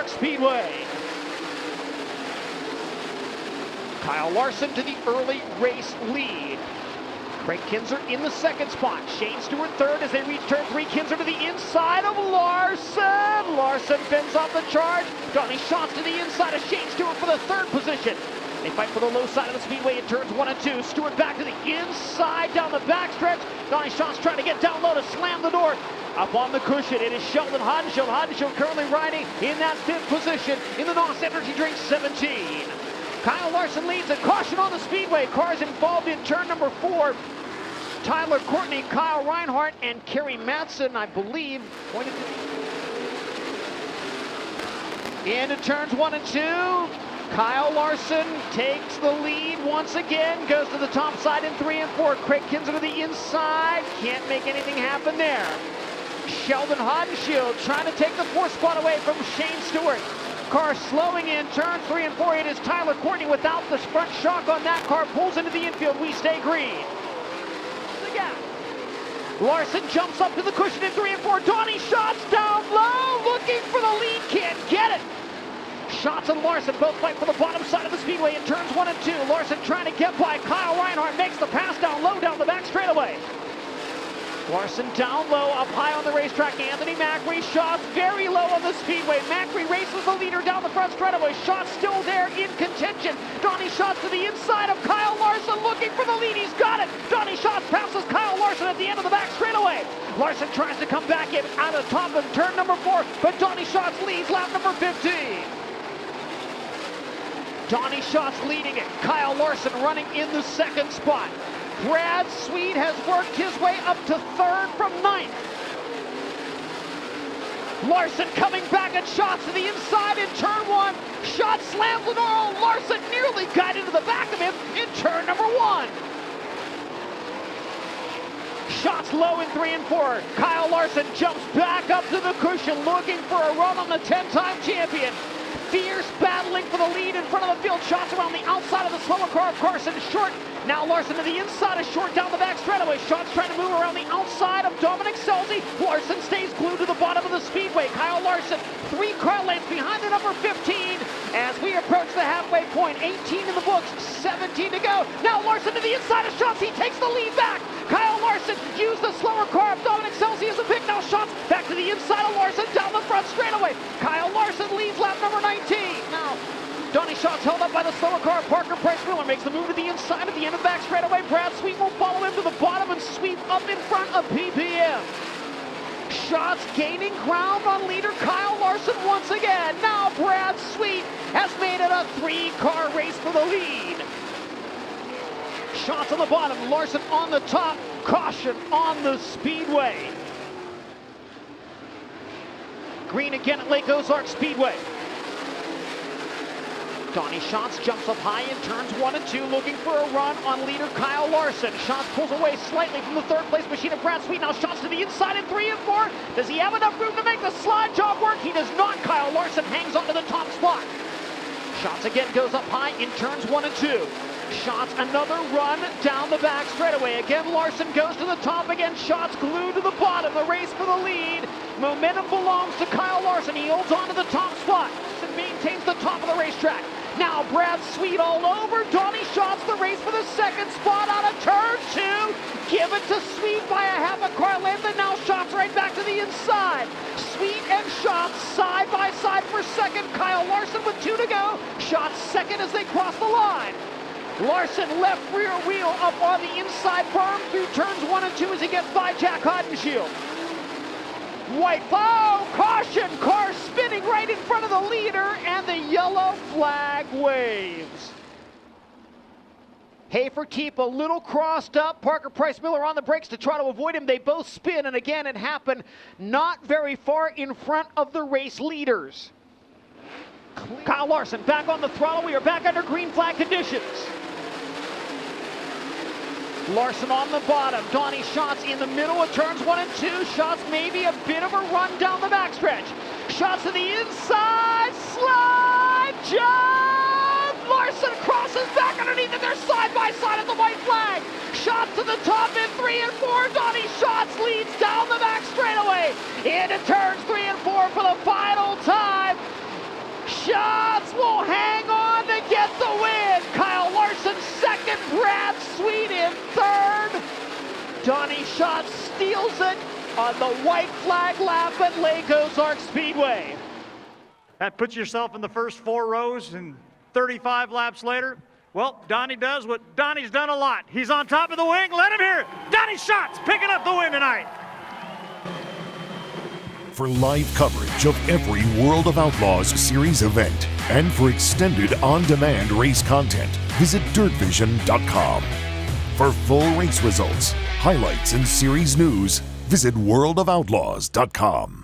Ozark Speedway. Kyle Larson to the early race lead. Craig Kinzer in the second spot. Shane Stewart third as they reach turn 3. Kinzer to the inside of Larson. Larson fends off the charge. Donnie Schatz to the inside of Shane Stewart for the third position. They fight for the low side of the speedway in turns 1 and 2. Stewart back to the inside down the backstretch. Donnie Schatz trying to get down low to slam the door. Up on the cushion, it is Sheldon Hodenshield. Hodenshield currently riding in that 5th position in the NOS Energy Drink 17. Kyle Larson leads a caution on the speedway. Cars involved in turn number 4. Tyler Courtney, Kyle Reinhardt, and Kerry Madsen, I believe, pointed into turns 1 and 2. Kyle Larson takes the lead once again, goes to the top side in 3 and 4. Craig Kinzer to the inside, can't make anything happen there. Sheldon Hodenshield trying to take the 4th spot away from Shane Stewart. Car slowing in turns 3 and 4. It is Tyler Courtney without the front shock on that car. Pulls into the infield. We stay green. The gap. Larson jumps up to the cushion in 3 and 4. Donnie Schatz down low, looking for the lead. Can't get it. Schatz and Larson both fight for the bottom side of the speedway in turns 1 and 2. Larson trying to get by. Kyle Reinhardt makes the pass down low down the back straightaway. Larson down low, up high on the racetrack. Anthony Macri, Schatz very low on the speedway. Macri races the leader down the front straightaway. Schatz still there in contention. Donnie Schatz to the inside of Kyle Larson, looking for the lead. He's got it. Donnie Schatz passes Kyle Larson at the end of the back straightaway. Larson tries to come back in out of top of turn number 4, but Donnie Schatz leads lap number 15. Donnie Schatz leading it. Kyle Larson running in the 2nd spot. Brad Sweet has worked his way up to 3rd from 9th. Larson coming back at Schatz to the inside in turn 1. Schatz slams the door. Oh, Larson nearly got into the back of him in turn number 1. Schatz low in 3 and 4. Kyle Larson jumps back up to the cushion looking for a run on the 10-time champion. Fierce battling for the lead in front of the field. Schatz around the outside of the slower car of Carson Short. Now Larson to the inside of Short down the back straightaway. Schatz trying to move around the outside of Dominic Scelzi. Larson stays glued to the bottom of the speedway. Kyle Larson 3 car lengths behind the number 15 as we approach the halfway point. 18 in the books, 17 to go. Now Larson to the inside of Schatz. He takes the lead back. Kyle Larson used the slower car of Dominic Scelzi as a pick. Now Schatz back to the inside of Larson down the front straightaway. Kyle Larson leads lap number 19. Now Donnie Schatz held up by the slower car. Parker Price-Wheeler makes the move to the inside at the end of the back straightaway. Brad Sweet will follow him to the bottom and sweep up in front of PPM. Schatz gaining ground on leader Kyle Larson once again. Now Brad Sweet has made it a 3-car race for the lead. Schatz on the bottom, Larson on the top. Caution on the speedway. Green again at Lake Ozark Speedway. Donnie Schatz jumps up high in turns 1 and 2, looking for a run on leader Kyle Larson. Schatz pulls away slightly from the 3rd place machine of Brad Sweet. Now Schatz to the inside in 3 and 4. Does he have enough room to make the slide job work? He does not. Kyle Larson hangs on to the top spot. Schatz again goes up high in turns 1 and 2. Schatz another run down the back straightaway. Again, Larson goes to the top again. Schatz glued to the bottom. The race for the lead. Momentum belongs to Kyle Larson. He holds on to the top spot and maintains the top of the racetrack. Now Brad Sweet all over Donnie Schatz, the race for the 2nd spot out of turn 2. Give it to Sweet by a half a car length, and now Schatz right back to the inside. Sweet and Schatz side by side for 2nd. Kyle Larson with 2 to go. Schatz 2nd as they cross the line. Larson left rear wheel up on the inside berm through turns 1 and 2 as he gets by Jack Hodenshield. White, oh, caution, car spinning right in front of the leader, and the yellow flag waves. Hafertepe a little crossed up. Parker Price-Miller on the brakes to try to avoid him. They both spin, and again, it happened not very far in front of the race leaders. Kyle Larson back on the throttle. We are back under green flag conditions. Larson on the bottom. Donnie Schatz in the middle of turns 1 and 2. Schatz maybe a bit of a run down the backstretch. Schatz to the inside. Slide jump. Larson crosses back underneath it. They're side by side at the white flag. Schatz to the top in 3 and 4. Donnie Schatz leads down the back straightaway into turns 3 and 4 for the final time. Schatz will hang on to get the win. Kyle Larson second, Brad Sweet in third. Donnie Schatz steals it on the white flag lap at Lake Ozark Speedway. That puts yourself in the first 4 rows, and 35 laps later, well, Donnie does what Donnie's done a lot. He's on top of the wing. Let him hear it. Donnie Schatz picking up the win tonight. For live coverage of every World of Outlaws series event and for extended on-demand race content, visit dirtvision.com. For full race results, highlights, and series news, visit worldofoutlaws.com.